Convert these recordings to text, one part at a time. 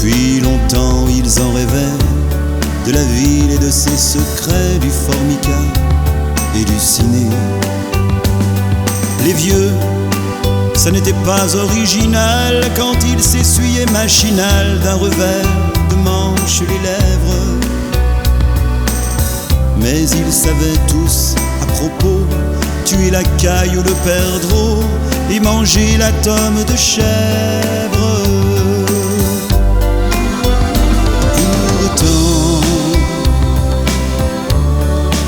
Depuis longtemps ils en rêvaient, de la ville et de ses secrets, du formica et du ciné. Les vieux, ça n'était pas original quand ils s'essuyaient machinal d'un revers de manche les lèvres. Mais ils savaient tous à propos tuer la caille ou le perdreau et manger la tome de chèvre. Pourtant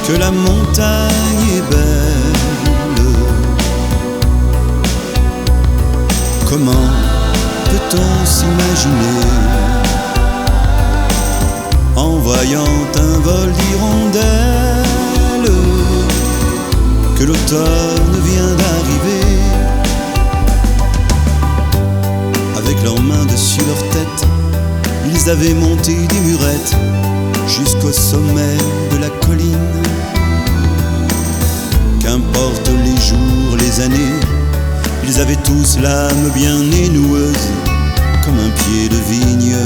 que la montagne est belle, comment peut-on s'imaginer en voyant un vol d'hirondelles que l'automne vient d'arriver? Avec leurs mains dessus leur tête, ils avaient monté des murettes jusqu'au sommet de la colline. Qu'importe les jours, les années, ils avaient tous l'âme bien nénoueuse comme un pied de vigne.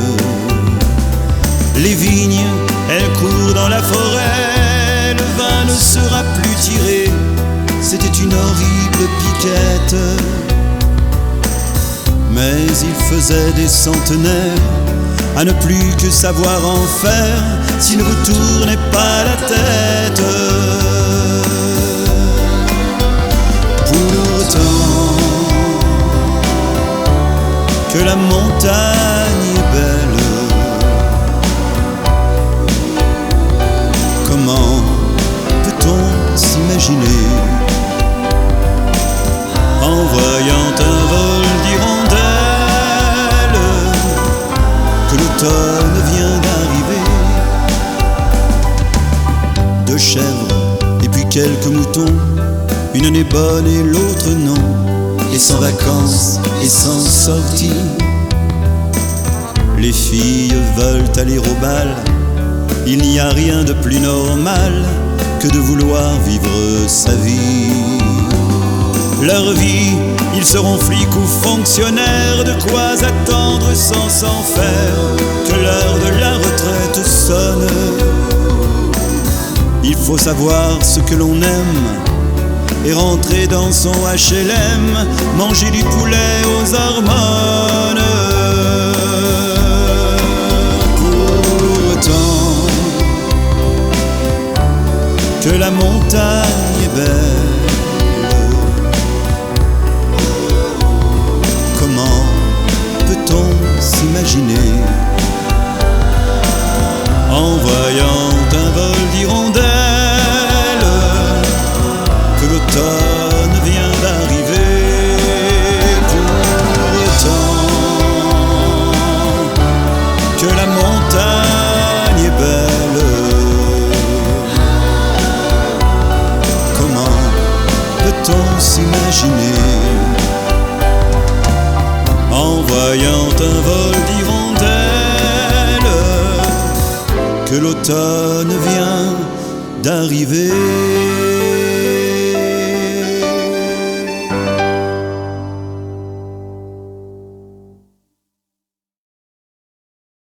Les vignes, elles courent dans la forêt, le vin ne sera plus tiré, c'était une horrible piquette. Mais il faisait des centenaires à ne plus que savoir en faire s'il ne vous tournait pas la tête. Pourtant que la montagne est belle, comment peut-on s'imaginer en voyant un vol d'hirondelles que l'automne vient d'arriver? Deux chèvres et puis quelques moutons, une année bonne et l'autre non, et sans vacances et sans sortie. Les filles veulent aller au bal, il n'y a rien de plus normal que de vouloir vivre sa vie. Leur vie, ils seront flics ou fonctionnaires, de quoi attendre sans s'en faire que l'heure de la retraite sonne. Il faut savoir ce que l'on aime et rentrer dans son HLM, manger du poulet aux hormones. Pourtant que la montagne est belle, comment peut-on s'imaginer en voyant un vol d'hirondelles que l'automne vient d'arriver? Pourtant que la montagne est belle, comment peut-on s'imaginer en voyant un vol d'hirondelles que l'automne vient d'arriver?